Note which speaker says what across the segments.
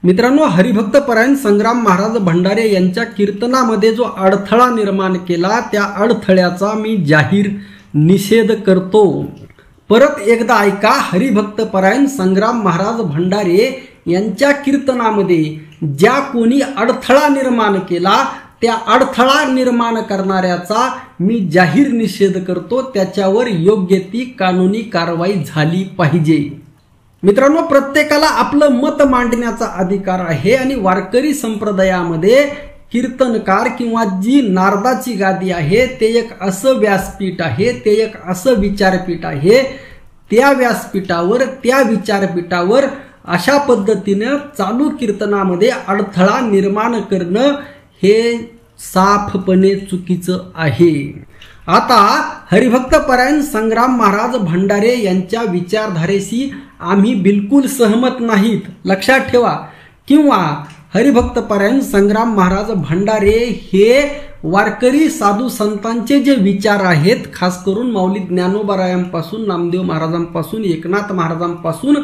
Speaker 1: मित्रांनो, हरिभक्त परायण संग्राम महाराज भंडारे यांच्या कीर्तनामध्ये जो अडथळा निर्माण केला त्या अडथळ्याचा मी जाहीर निषेध करतो। परत एकदा ऐका, हरिभक्त परायण संग्राम महाराज भंडारे यांच्या कीर्तनामध्ये ज्या कोणी अडथळा निर्माण केला त्या अडथळा निर्माण करणाऱ्याचा मी जाहीर निषेध करतो। त्याच्यावर योग्य ती कानूनी कारवाई झाली पाहिजे। मित्रांनो, प्रत्येकाला आपलं मत मांडण्याचा अधिकार आहे आणि वारकरी संप्रदायामध्ये कीर्तनकार किंवा जी नारदाची गादी आहे ते एक असं व्यासपीठ आहे, ते एक असं विचारपीठ आहे। त्या व्यासपीठावर, त्या विचारपीठावर अशा पद्धतीने चालू कीर्तनामध्ये अडथळा निर्माण करणं हे साफपणे चुकीचं आहे। आता हरिभक्त परायण संग्राम महाराज भंडारे यांच्या विचारधारेशी आम्ही बिलकुल सहमत नाहीत, लक्षात ठेवा। किंवा हरिभक्त परायण संग्राम महाराज भंडारे हे वारकरी साधू संतांचे जे विचार आहेत, खास करून माऊली ज्ञानोबारायांपासून, नामदेव महाराजांपासून, एकनाथ महाराजांपासून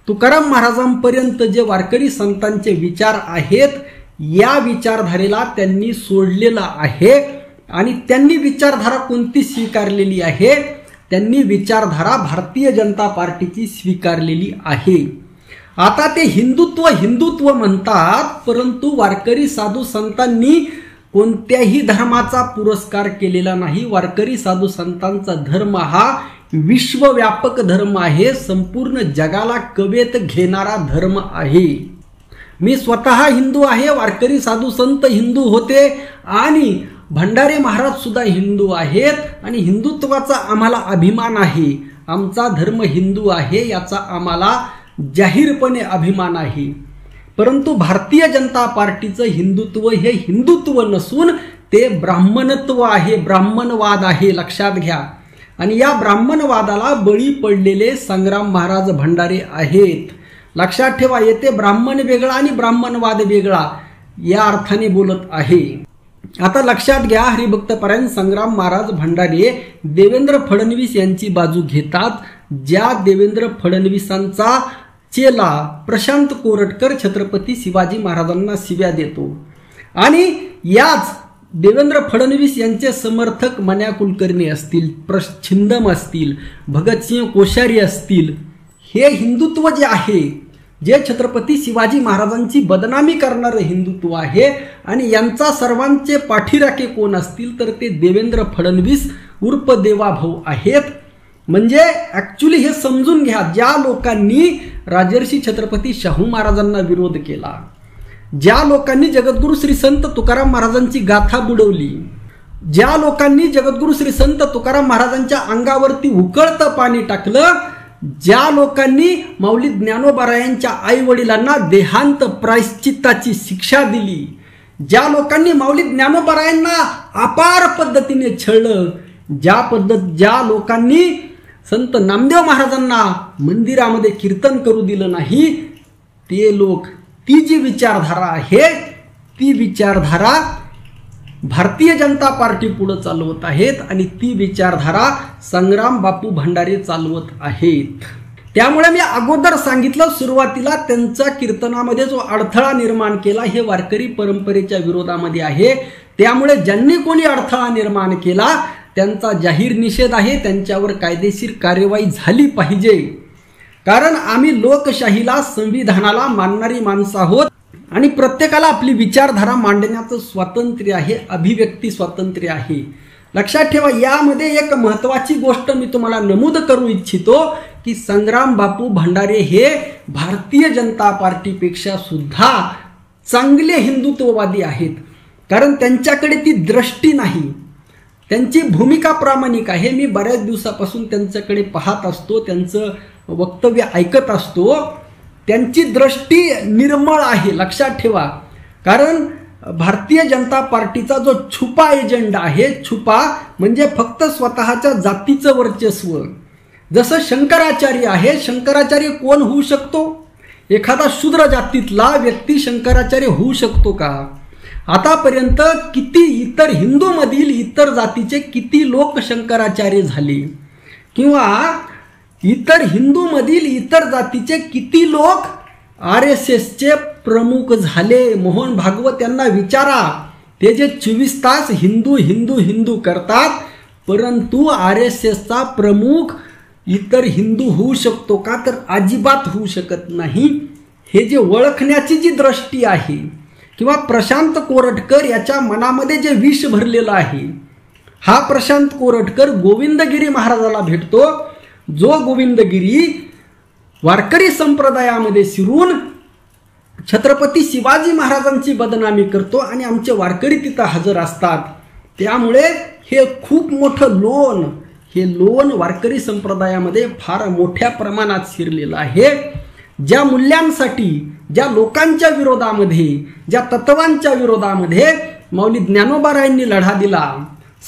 Speaker 1: तुकाराम महाराजांपर्यंत जे वारकरी संतांचे विचार आहेत, या विचारधारेला त्यांनी सोडलेला आहे। आणि त्यांनी विचारधारा कोणती स्वीकारलेली आहे? त्यांनी विचारधारा भारतीय जनता पार्टीची स्वीकारलेली आहे। आता ते हिंदुत्व म्हणतात, परंतु वारकरी साधू संतांनी कोणत्याही धर्माचा पुरस्कार केलेला नाही। वारकरी साधू संतांचा धर्म हा विश्वव्यापक धर्म आहे, संपूर्ण जगाला कवेत घेणारा धर्म आहे। मी स्वतः हिंदू आहे, वारकरी साधू संत हिंदू होते आणि भंडारे महाराज सुद्धा हिंदू आहेत आणि हिंदुत्वाचा आम्हाला अभिमान आहे। आमचा धर्म हिंदू आहे याचा आम्हाला जाहीरपणे अभिमान आहे। परंतु भारतीय जनता पार्टीचं हिंदुत्व हे हिंदुत्व नसून ते ब्राह्मणत्व आहे, ब्राह्मणवाद आहे, लक्षात घ्या। आणि या ब्राह्मणवादाला बळी पडलेले संग्राम महाराज भंडारे आहेत, लक्षात ठेवा। येथे ब्राह्मण वेगळा आणि ब्राह्मणवाद वेगळा या अर्थाने बोलत आहे। आता लक्षात घ्या, हरिभक्त परायण संग्राम महाराज भंडारे देवेंद्र फडणवीस यांची बाजू घेतात। ज्या देवेंद्र फडणवीसांचा चेला प्रशांत कोरटकर छत्रपती शिवाजी महाराजांना शिव्या देतो आणि याच देवेंद्र फडणवीस यांचे समर्थक मन्या कुलकर्णी असतील, छिंदम असतील, भगतसिंह कोश्यारी असतील, हे हिंदुत्व जे आहे, जे छत्रपती शिवाजी महाराजांची बदनामी करणारे हिंदुत्व आहे आणि यांचा सर्वांचे पाठीराखे कोण असतील तर ते देवेंद्र फडणवीस उर्फ देवाभाऊ आहेत। म्हणजे ऍक्च्युली हे समजून घ्या, ज्या लोकांनी राजर्षी छत्रपती शाहू महाराजांना विरोध केला, ज्या लोकांनी जगद्गुरु श्री संत तुकाराम महाराजांची गाथा बुडवली, ज्या लोकांनी जगद्गुरु श्री संत तुकाराम महाराजांच्या अंगावरती उकळतं पाणी टाकलं, ज्या लोकांनी माऊली ज्ञानोबारायांच्या आई वडिलांना देहांत प्रायश्चित्ताची शिक्षा दिली, ज्या लोकांनी माऊली ज्ञानोबारायांना अपार पद्धतीने छळलं, ज्या लोकांनी संत नामदेव महाराजांना मंदिरामध्ये कीर्तन करू दिलं नाही, ते लोक, ती जी विचारधारा आहे ती विचारधारा भारतीय जनता पार्टी पुढे चालवत आहेत आणि ती विचारधारा संग्राम बापू भंडारे चालवत आहेत। त्यामुळे मी अगोदर सांगितलं सुरुवातीला, त्यांच्या कीर्तनामध्ये जो अडथळा निर्माण केला हे वारकरी परंपरेच्या विरोधामध्ये आहे। त्यामुळे ज्यांनी कोणी अडथळा निर्माण केला त्यांचा जाहीर निषेध आहे, त्यांच्यावर कायदेशीर कार्यवाही झाली पाहिजे। कारण आम्ही लोकशाहीला, संविधानाला मानणारी माणसं आहोत आणि प्रत्येकाला आपली विचारधारा मांडण्याचं स्वातंत्र्य आहे, अभिव्यक्ती स्वातंत्र्य आहे। लक्षात ठेवा, यामध्ये एक महत्त्वाची गोष्ट मी तुम्हाला नमूद करू इच्छितो की संग्राम बापू भंडारे हे भारतीय जनता पार्टीपेक्षा सुद्धा चांगले हिंदुत्ववादी आहेत। कारण त्यांच्याकडे ती दृष्टी नाही, त्यांची भूमिका प्रामाणिक आहे। मी बऱ्याच दिवसापासून त्यांच्याकडे पाहत असतो, त्यांचं वक्तव्य ऐकत असतो, त्यांची दृष्टी निर्मळ आहे, लक्षात ठेवा। कारण भारतीय जनता पार्टीचा जो छुपा एजेंडा आहे, छुपा म्हणजे फक्त स्वतःच्या जातीचं वर्चस्व, जसं शंकराचार्य आहे, शंकराचार्य कोण होऊ शकतो? एखादा शूद्र जातीतला व्यक्ती शंकराचार्य होऊ शकतो का? आतापर्यंत किती इतर हिंदूमधील इतर जातीचे किती लोक शंकराचार्य झाले, किंवा इतर हिंदूमधील इतर जातीचे किती लोक RSSचे प्रमुख झाले. मोहन भागवत यांना विचारा, ते जे 24 तास हिंदू हिंदू हिंदू करतात, परंतु RSSचा प्रमुख इतर हिंदू होऊ शकतो का? तर अजिबात होऊ शकत नाही. हे जे ओळखण्याची जी दृष्टी आहे, किंवा प्रशांत कोरटकर याच्या मनामध्ये जे विष भरलेलं आहे, हा प्रशांत कोरटकर गोविंदगिरी महाराजाला भेटतो, जो गोविंदगिरी वारकरी संप्रदायामध्ये शिरून छत्रपती शिवाजी महाराजांची बदनामी करतो आणि आमचे वारकरी तिथं हजर असतात. त्यामुळे हे खूप मोठं लोन, हे लोन वारकरी संप्रदायामध्ये फार मोठ्या प्रमाणात शिरलेलं आहे. ज्या मूल्यांसाठी, ज्या लोकांच्या विरोधामध्ये, ज्या तत्वांच्या विरोधामध्ये माऊली ज्ञानोबारायांनी लढा दिला,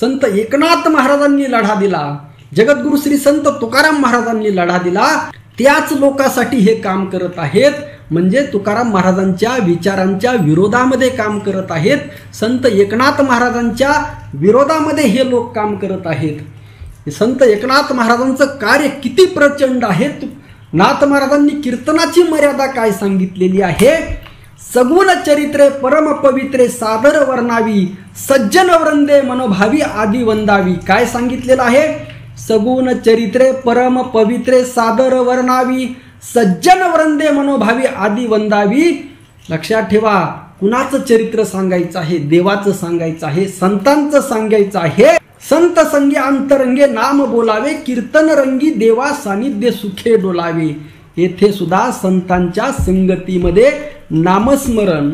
Speaker 1: संत एकनाथ महाराजांनी लढा दिला, जगद्गुरु श्री संत तुकाराम महाराजांनी लढा दिला, त्याच लोकांसाठी हे काम करत आहेत. म्हणजे तुकाराम महाराजांच्या विचारांच्या विरोधामध्ये काम करत आहेत. संत एकनाथ महाराजांच्या विरोधामध्ये हे लोक काम करत आहेत. संत एकनाथ महाराजांचं कार्य किती प्रचंड आहे. नाथ महाराजांनी कीर्तनाची मर्यादा काय सांगितलेली आहे? सगुण चरित्रे परम पवित्रे सादर वर्णावी, सज्जन वृंदे मनोभावी आदी वंदावी. काय सांगितलेलं आहे? सगुण चरित्रे परम पवित्रे सादर वर्णावी, सज्जन वृंदे मनोभावी आदी वंदावी. लक्षात ठेवा, कुणाचं चरित्र सांगायचं आहे? देवाचं सांगायचं आहे, संतांचं सांगायचं आहे. संत संगी अंतरंगे नाम बोलावे, कीर्तन रंगी देवा सानिध्य सुखे डोलावे. येथे सुद्धा संतांच्या संगतीमध्ये नामस्मरण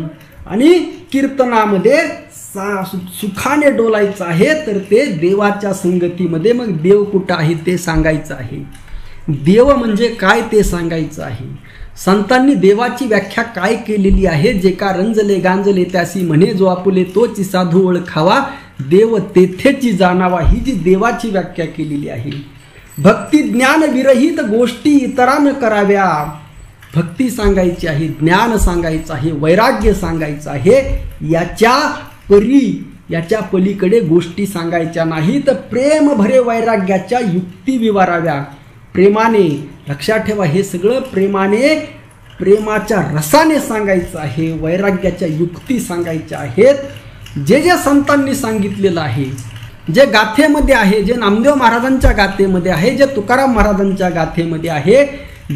Speaker 1: आणि कीर्तनामध्ये सुखाने डोलायचं आहे. तर ते देवाच्या संगतीमध्ये, मग देव कुठं आहे ते सांगायचं आहे. देव म्हणजे काय ते सांगायचं आहे. संतांनी देवाची व्याख्या काय केलेली आहे? जे का रंजले गांजले त्यासी म्हणे, जो आपुले तोची साधू ओळखावा, देव तेथेची जाणावा. ही जी देवाची व्याख्या केलेली आहे. भक्ती ज्ञान विरहित गोष्टी इतरांना कराव्या. भक्ती सांगायची आहे, ज्ञान सांगायचं आहे, वैराग्य सांगायचं आहे. याच्या पलीकडे गोष्टी सांगायच्या नाही. तर प्रेम भरे वैराग्याच्या युक्ती विवाराव्या. प्रेमाने, लक्षात ठेवा, हे सगळं प्रेमाने, प्रेमाच्या रसाने सांगायचं आहे. वैराग्याच्या युक्ती सांगायच्या आहेत. जे जे संतांनी सांगितलेलं आहे, जे गाथेमध्ये आहे, जे नामदेव महाराजांच्या गाथेमध्ये आहे, जे तुकाराम महाराजांच्या गाथेमध्ये आहे,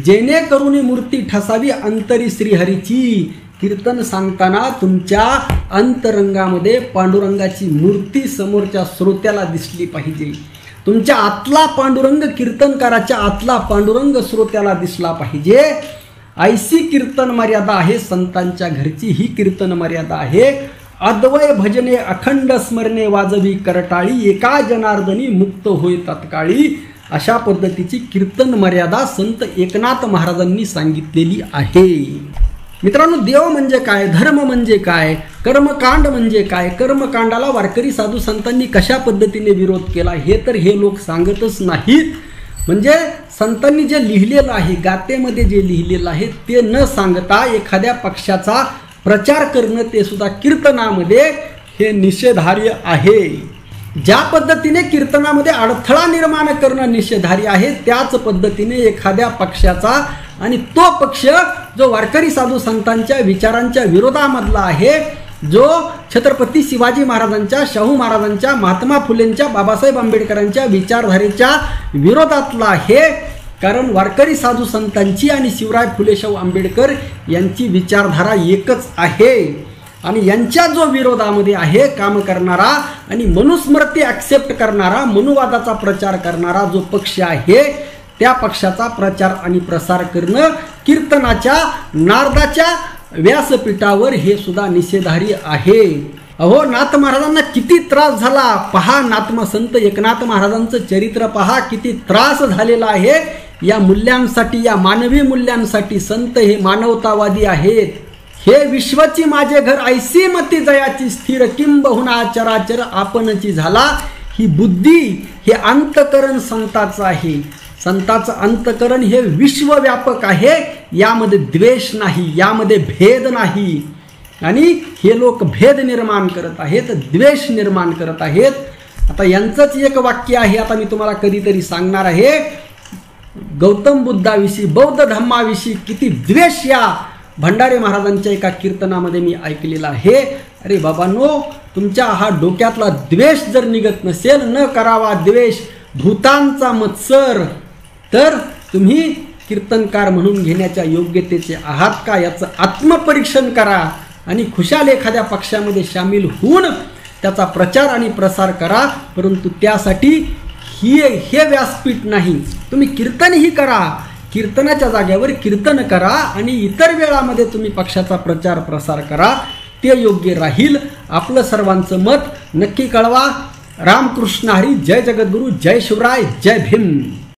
Speaker 1: जेणेकरून मूर्ती ठसावी अंतरी श्रीहरीची. कीर्तन सांगताना तुमच्या अंतरंगामध्ये पांडुरंगाची मूर्ती समोरच्या श्रोत्याला दिसली पाहिजे. तुमच्या आतला पांडुरंग, कीर्तनकाराच्या आतला पांडुरंग श्रोत्याला दिसला पाहिजे. ऐसी कीर्तन मर्यादा आहे संतांच्या घरची. ही कीर्तन मर्यादा आहे. अद्वय भजने अखंड स्मरणे वाजवी करटाळी, एका जनार्दनी मुक्त होय तत्काळी. अशा पद्धतीची कीर्तन मर्यादा संत एकनाथ महाराजांनी सांगितलेली आहे. मित्रांनो, देव म्हणजे काय? धर्म म्हणजे काय? कर्मकांड म्हणजे काय? कर्मकांडाला वारकरी साधू संतांनी कशा पद्धतीने विरोध केला हे तर हे लोक सांगतच नाहीत. म्हणजे संतांनी जे लिहिलेलं आहे, गाथेमध्ये जे लिहिलेलं आहे ते न सांगता एखाद्या पक्षाचा प्रचार करणं, ते सुद्धा कीर्तनामध्ये, हे निषेधार्ह आहे. ज्या पद्धतीने कीर्तनामध्ये अडथळा निर्माण करणं निषेधार्ह आहे, त्याच पद्धतीने एखाद्या पक्षाचा, आणि तो पक्ष जो वारकरी साधू संतांच्या विचारांच्या विरोधामधला आहे, जो छत्रपती शिवाजी महाराजांच्या, शाहू महाराजांच्या, महात्मा फुलेंच्या, बाबासाहेब आंबेडकरांच्या विचारधारेच्या विरोधातला आहे. कारण वारकरी साधू संतांची आणि शिवराय फुले शाहू आंबेडकर यांची विचारधारा एकच आहे. आणि यांच्या जो विरोधामध्ये आहे काम करणारा आणि मनुस्मृती ॲक्सेप्ट करणारा, मनुवादाचा प्रचार करणारा जो पक्ष आहे, त्या पक्षाचा प्रचार आणि प्रसार करणं कीर्तनाच्या, नारदाच्या व्यासपीठावर हे सुद्धा निषेधार्ह आहे. अहो, नाथ महाराजांना किती त्रास झाला पहा. संत एकनाथ महाराजांचं चरित्र पहा, किती त्रास झालेला आहे या मूल्यांसाठी, या मानवी मूल्यांसाठी. संत हे मानवतावादी आहेत. हे विश्वची माझे घर ऐसी मती जयाची स्थिर, किंबहुना चराचर आपणची झाला. ही बुद्धी, हे अंतकरण संताचं आहे. संताचं अंतकरण हे विश्वव्यापक आहे. यामध्ये द्वेष नाही, यामध्ये भेद नाही. आणि हे लोक भेद निर्माण करत आहेत, द्वेष निर्माण करत आहेत. आता यांचंच एक वाक्य आहे, आता मी तुम्हाला कधीतरी सांगणार आहे. गौतम बुद्धाविषयी, बौद्ध धम्माविषयी किती द्वेष या भंडारे महाराजांच्या एका कीर्तनामध्ये मी ऐकलेलं आहे. अरे बाबांनो, तुमच्या हा डोक्यातला द्वेष जर निघत नसेल, न करावा द्वेष भूतांचा मत्सर, तर तुम्ही कीर्तनकार म्हणून घेण्याच्या योग्यतेचे आहात का याचं आत्मपरीक्षण करा आणि खुशाल एखाद्या पक्षामध्ये सामील होऊन त्याचा प्रचार आणि प्रसार करा. परंतु त्यासाठी हे व्यासपीठ नाही. तुम्ही कीर्तनही करा, कीर्तनाच्या जागेवर कीर्तन करा आणि इतर वेळामध्ये तुम्ही पक्षाचा प्रचार प्रसार करा, ते योग्य राहील. आपलं सर्वांचं मत नक्की कळवा. रामकृष्ण हरी. जय जगद्गुरु. जय शिवराय. जय भीम.